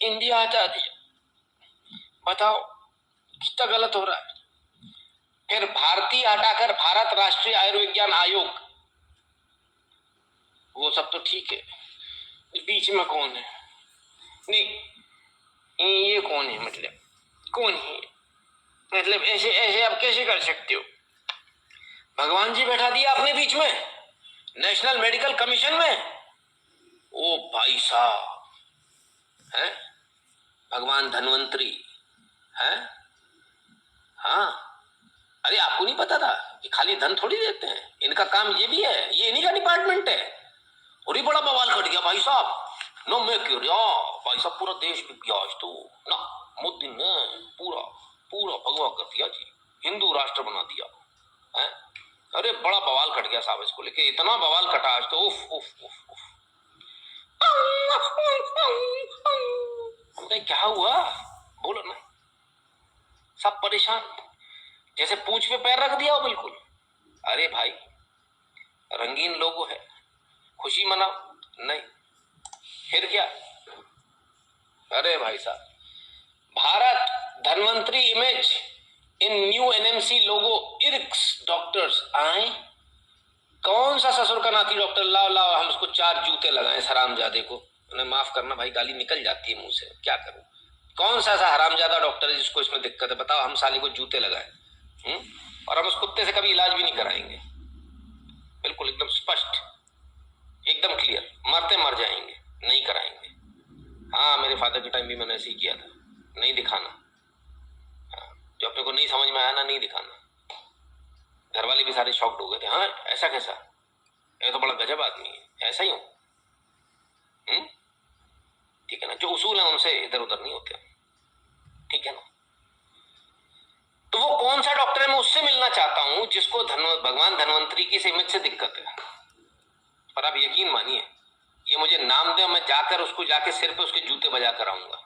India हटा दिया। बताओ कितना गलत हो रहा है। फिर भारतीय हटाकर भारत राष्ट्रीय आयुर्विज्ञान आयोग, वो सब तो ठीक है, बीच में कौन है? नहीं ये कौन है, मतलब कौन है? मतलब ऐसे ऐसे आप कैसे कर सकते हो? भगवान जी बैठा दिया अपने बीच में नेशनल मेडिकल कमीशन में। ओ भाई साहब, है भगवान धन्वंतरी है। हाँ, अरे आपको नहीं पता था कि खाली धन थोड़ी देते हैं, इनका काम ये भी है, ये इन्हीं का डिपार्टमेंट है। और ये बड़ा बवाल कट गया भाई साहब। नो मैं क्यों भाई साहब, पूरा देश भी गया आज तो ना। मोदी ने पूरा पूरा भगवा कर दिया जी, हिंदू राष्ट्र बना दिया है। अरे बड़ा बवाल कट गया साहब, इसको लेके इतना बवाल कटा आज तो, उफ उफ उफ उफ। क्या हुआ बोलो ना। सब परेशान, जैसे पूंछ पे पैर रख दिया हो बिल्कुल। अरे भाई रंगीन लोगो है, खुशी मनाओ। नहीं फिर क्या? अरे भाई साहब, Bharat Dhanvantari image in new NMC logo irks doctors आए। कौन सा ससुर का नाती डॉक्टर? लाओ लाओ हम उसको 4 जूते लगाए हरामजादे को। उन्हें माफ करना भाई, गाली निकल जाती है मुंह से, क्या करूं। कौन सा हरामजादा डॉक्टर है जिसको इसमें दिक्कत है? बताओ, हम साले को जूते लगाए। और हम उस कुत्ते से कभी इलाज भी नहीं कराएंगे। बिल्कुल एकदम स्पष्ट, एकदम क्लियर, मरते मर जाएंगे, नहीं कराएंगे। हाँ, मेरे फादर के टाइम भी मैंने ऐसे ही किया था, नहीं दिखाना। हाँ, जो अपने को नहीं समझ में आया ना, नहीं दिखाना। घर वाले भी सारे शॉक्ड हो गए थे। हाँ ऐसा कैसा, ये तो बड़ा गजब आदमी है, ऐसा ही हूं। ठीक है ना, जो उसूल है उनसे इधर उधर नहीं होते, ठीक है ना। तो वो कौन सा डॉक्टर है, मैं उससे मिलना चाहता हूं जिसको भगवान धन्वंतरी की इमेज से दिक्कत है। पर आप यकीन मानिए, ये मुझे नाम दे, मैं जाकर उसको जाके सिर पे उसके जूते बजा कर आऊंगा,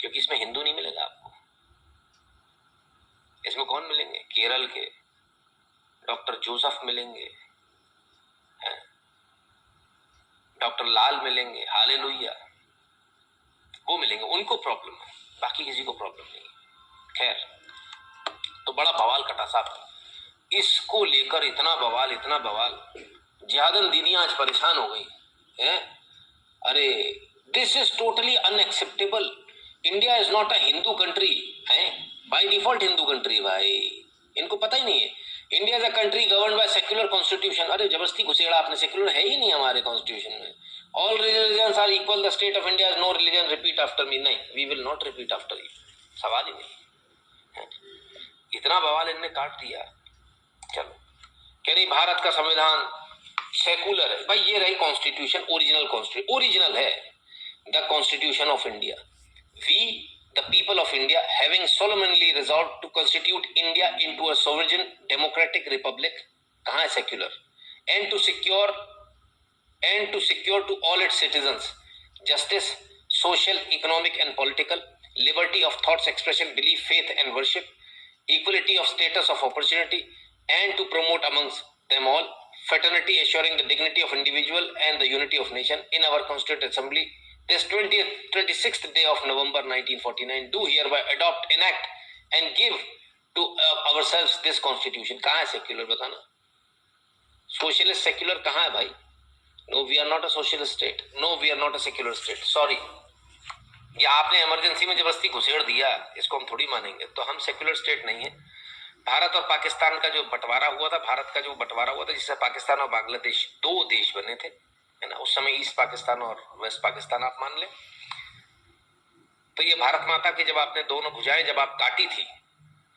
क्योंकि इसमें हिंदू नहीं मिलेगा आपको। इसमें कौन मिलेंगे? केरल के डॉक्टर जोसेफ मिलेंगे, डॉक्टर लाल मिलेंगे, हालेलुया, वो मिलेंगे, उनको प्रॉब्लम है, बाकी किसी को प्रॉब्लम नहीं। खैर, तो बड़ा बवाल कटा साहब, इसको लेकर इतना बवाल, इतना बवाल। जिहादन दीदी आज परेशान हो गई है। अरे this is totally unacceptable. India is not a Hindu country है, बाय डिफॉल्ट हिंदू कंट्री भाई, इनको पता ही नहीं है। India is a country govern by secular constitution. अरे जबरदस्ती घुसेड़ा आपने, सेक्युलर है ही नहीं हमारे कॉन्स्टिट्यूशन में। All religions are equal, the state of India is no religion repeat after me. नहीं, we will not repeat after you, सवाल ही नहीं। इतना बवाल इनने काट दिया। चलो कह रही भारत का संविधान सेकुलर है। भाई ये रही कॉन्स्टिट्यूशन, ओरिजिनल है, the constitution of India. We the people of India having solemnly resolved to constitute India into a sovereign democratic republic, कहाँ है secular? and to secure to all its citizens justice, social, economic and political, liberty of thoughts expression, belief, faith and worship, equality of status of opportunity, and to promote amongst them all fraternity, assuring the dignity of individual and the unity of nation. In our constituent assembly this 26th day of November 1949 do hereby adopt, enact and give to ourselves this constitution. कहाँ है secular बताना? Socialist secular कहाँ है भाई? No we are not a socialist state, no we are not a secular state, sorry. ये आपने emergency में जबरदस्ती घुसेड़ दिया, इसको हम थोड़ी मानेंगे। तो हम सेक्युलर स्टेट नहीं है। भारत और पाकिस्तान का जो बंटवारा हुआ था, भारत का जो बंटवारा हुआ था, जिससे पाकिस्तान और बांग्लादेश 2 देश बने थे, है ना। उस समय ईस्ट पाकिस्तान और वेस्ट पाकिस्तान आप मान ले। तो ये भारत माता की जब आपने दोनों भुजाएं जब आप काटी थी,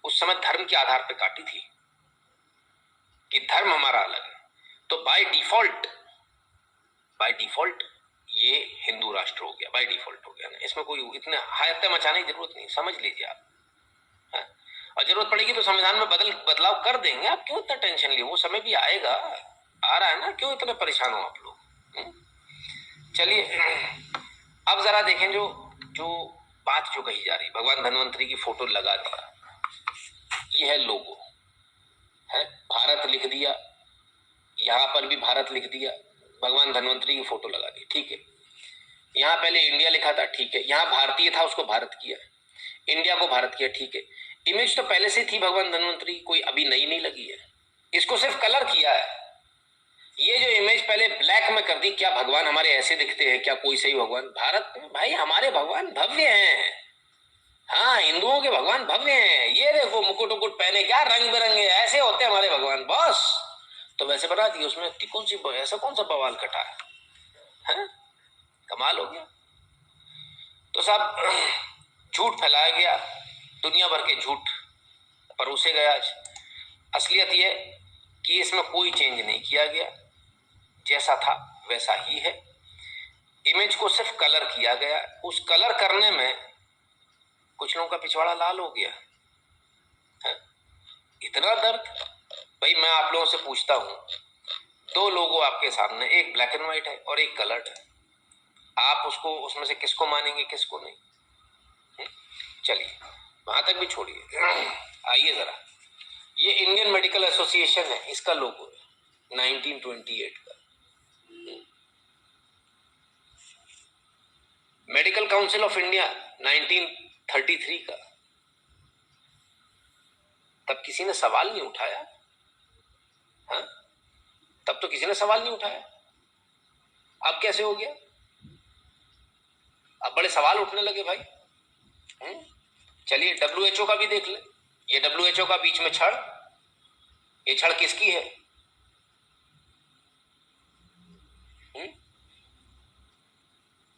उस समय धर्म के आधार पर काटी थी कि धर्म हमारा अलग है। तो बाय डिफॉल्ट ये हिंदू राष्ट्र हो गया, बाय डिफॉल्ट हो गया ना। इसमें कोई इतने हायत्ते मचाने की जरूरत नहीं, समझ लीजिए आप। है? और जरूरत पड़ेगी तो संविधान में बदलाव कर देंगे। आप क्यों इतना टेंशन लिए, वो समय भी आएगा, आ रहा है ना, क्यों इतने परेशान हो आप लोग। चलिए अब जरा देखें जो बात जो कही जा रही। भगवान धन्वंतरी की फोटो लगा दिया, ये है लोगो, है भारत लिख दिया, यहां पर भी भारत लिख दिया, भगवान धन्वंतरी की फोटो लगा दी, ठीक है। यहाँ पहले इंडिया लिखा था, ठीक है, यहाँ भारतीय था, उसको भारत किया, इंडिया को भारत किया, ठीक है। इमेज तो पहले से थी भगवान धन्वंतरी, कोई अभी नई नहीं लगी है, इसको सिर्फ कलर किया है। ये जो इमेज पहले ब्लैक में कर दी, क्या भगवान हमारे ऐसे दिखते हैं क्या? कोई सही भगवान भारत में? भाई हमारे भगवान भव्य हैं। हाँ, हिंदुओं के भगवान भव्य हैं। ये देखो मुकुट उकुट पहने, क्या रंग बिरंगे ऐसे होते हैं हमारे भगवान, बस। तो वैसे बना दिए, उसमें कौन सी ऐसा कौन सा बवाल कटा है? कमाल हो गया। तो साहब झूठ फैलाया गया, दुनिया भर के झूठ परोसे गया। आज असलियत ये कि इसमें कोई चेंज नहीं किया गया, जैसा था वैसा ही है। इमेज को सिर्फ कलर किया गया, उस कलर करने में कुछ लोगों का पिछवाड़ा लाल हो गया है? इतना दर्द। भाई मैं आप लोगों से पूछता हूं, दो लोगो आपके सामने, एक ब्लैक एंड व्हाइट है और एक कलर्ड है, आप उसको उसमें से किसको मानेंगे किसको नहीं? चलिए वहां तक भी छोड़िए, आइए जरा, ये इंडियन मेडिकल एसोसिएशन है, इसका लोगो है 1928 का। मेडिकल काउंसिल ऑफ इंडिया 1933 का। तब किसी ने सवाल नहीं उठाया, हाँ? तब तो किसी ने सवाल नहीं उठाया, अब कैसे हो गया? अब बड़े सवाल उठने लगे भाई। चलिए WHO का भी देख ले, ये WHO का बीच में छड़, ये छड़ किसकी है?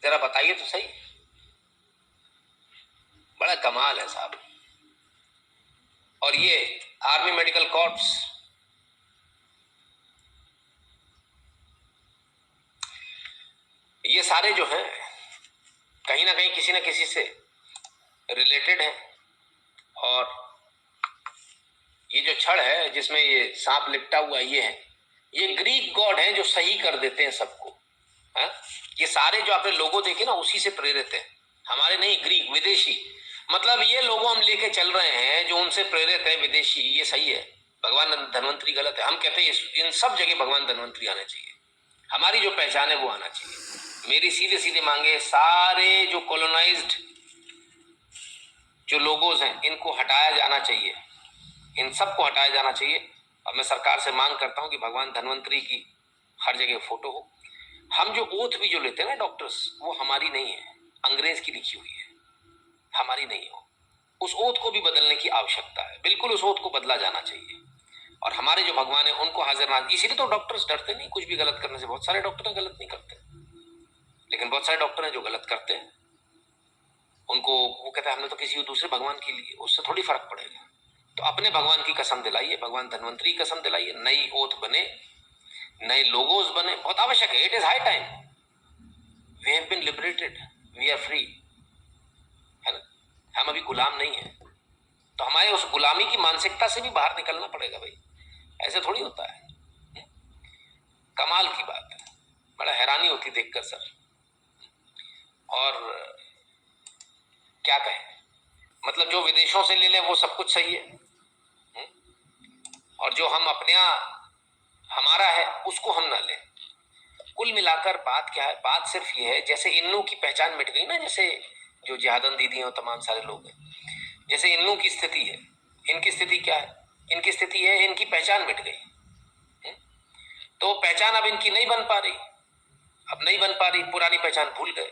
जरा बताइए तो सही, बड़ा कमाल है साहब। और ये आर्मी मेडिकल कॉर्प्स, ये सारे जो हैं कहीं ना कहीं किसी ना किसी से रिलेटेड है। और ये जो छड़ है जिसमें ये सांप लिपटा हुआ ये है, ये ग्रीक गॉड है जो सही कर देते हैं सबको। ये सारे जो आपने लोगो देखे ना उसी से प्रेरित है, हमारे नहीं, ग्रीक विदेशी। मतलब ये लोगो हम लेके चल रहे हैं जो उनसे प्रेरित है, विदेशी। ये सही है, भगवान धन्वंतरी गलत है। हम कहते हैं इन सब जगह भगवान धन्वंतरी आने चाहिए, हमारी जो पहचान है वो आना चाहिए। मेरी सीधे सीधे मांगे, सारे जो कॉलोनाइज्ड जो लोगोज हैं इनको हटाया जाना चाहिए, इन सबको हटाया जाना चाहिए। और मैं सरकार से मांग करता हूं कि भगवान धन्वंतरी की हर जगह फोटो हो। हम जो ओथ भी जो लेते हैं ना डॉक्टर्स, वो हमारी नहीं है, अंग्रेज की लिखी हुई है, हमारी नहीं हो। उस ओथ को भी बदलने की आवश्यकता है, बिल्कुल उस ओथ को बदला जाना चाहिए। और हमारे जो भगवान है उनको हाजिर ना, इसीलिए तो डॉक्टर्स डरते नहीं कुछ भी गलत करने से। बहुत सारे डॉक्टर गलत नहीं करते, लेकिन बहुत सारे डॉक्टर हैं जो गलत करते हैं, उनको वो कहते हैं हमने तो किसी दूसरे भगवान की ली, उससे थोड़ी फर्क पड़ेगा। तो अपने भगवान की कसम दिलाइए, भगवान धन्वंतरी की कसम दिलाइए, नई ओथ बने, नए लोगोस बने, बहुत आवश्यक है। It is high time, we have been liberated, we are free, है ना? हम अभी गुलाम नहीं है, तो हमारे उस गुलामी की मानसिकता से भी बाहर निकलना पड़ेगा भाई, ऐसे थोड़ी होता है। कमाल की बात है, बड़ा हैरानी होती देखकर सर। और क्या कहें, मतलब जो विदेशों से ले लें वो सब कुछ सही है, और जो हम अपने हमारा है उसको हम ना लें। कुल मिलाकर बात क्या है? बात सिर्फ ये है, जैसे इन्नू की पहचान मिट गई ना, जैसे जो जिहादन दीदी और तमाम सारे लोग हैं, जैसे इन्नू की स्थिति है, इनकी स्थिति क्या है? इनकी स्थिति है इनकी पहचान मिट गई, तो पहचान अब इनकी नहीं बन पा रही, अब नहीं बन पा रही, पुरानी पहचान भूल गए।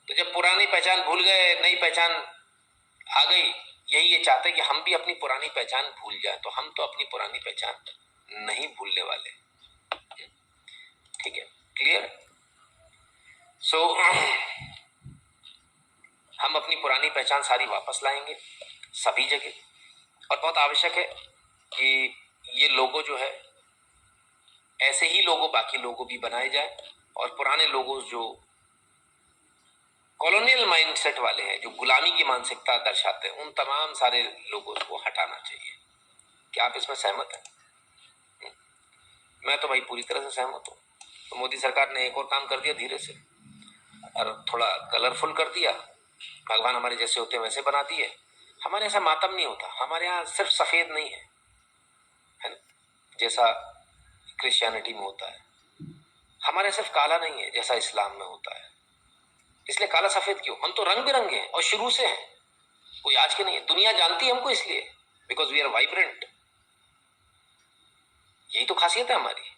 तो जब पुरानी पहचान भूल गए, नई पहचान आ गई, यही ये चाहते कि हम भी अपनी पुरानी पहचान भूल जाए। तो हम तो अपनी पुरानी पहचान नहीं भूलने वाले, ठीक है? क्लियर? सो हम अपनी पुरानी पहचान सारी वापस लाएंगे सभी जगह, और बहुत आवश्यक है कि ये लोगो जो है ऐसे ही लोगो बाकी लोगो भी बनाए जाए, और पुराने लोगो जो कॉलोनियल माइंडसेट वाले हैं, जो गुलामी की मानसिकता दर्शाते हैं, उन तमाम सारे लोगों को हटाना चाहिए। क्या आप इसमें सहमत हैं? मैं तो भाई पूरी तरह से सहमत हूँ। तो मोदी सरकार ने एक और काम कर दिया धीरे से, और थोड़ा कलरफुल कर दिया, भगवान हमारे जैसे होते हैं वैसे बना दिए। हमारे ऐसा मातम नहीं होता, हमारे यहाँ सिर्फ सफेद नहीं है, है ना, जैसा क्रिश्चियनिटी में होता है। हमारे सिर्फ काला नहीं है जैसा इस्लाम में होता है। इसलिए काला सफेद क्यों? हम तो रंग बिरंगे हैं और शुरू से हैं, कोई आज के नहीं है। दुनिया जानती है हमको इसलिए बिकॉज वी आर वाइब्रेंट। यही तो खासियत है हमारी,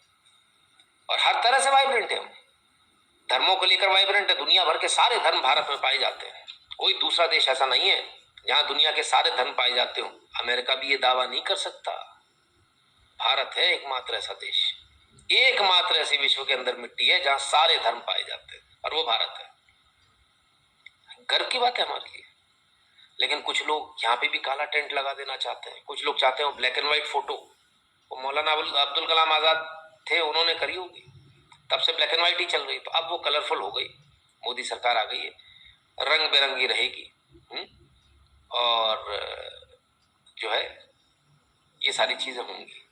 और हर तरह से वाइब्रेंट है हम। धर्मों को लेकर वाइब्रेंट है, दुनिया भर के सारे धर्म भारत में पाए जाते हैं। कोई दूसरा देश ऐसा नहीं है जहां दुनिया के सारे धर्म पाए जाते हो। अमेरिका भी ये दावा नहीं कर सकता। भारत है एकमात्र ऐसा देश, एकमात्र ऐसी विश्व के अंदर मिट्टी है जहां सारे धर्म पाए जाते हैं, और वो भारत है। गर्व की बात है हमारे लिए। लेकिन कुछ लोग यहाँ पे भी काला टेंट लगा देना चाहते हैं। कुछ लोग चाहते हैं ब्लैक एंड व्हाइट फोटो। वो मौलाना अब्दुल कलाम आजाद थे, उन्होंने करी होगी, तब से ब्लैक एंड व्हाइट ही चल रही। तो अब वो कलरफुल हो गई, मोदी सरकार आ गई है, रंग बिरंगी रहेगी। और जो है ये सारी चीजें होंगी।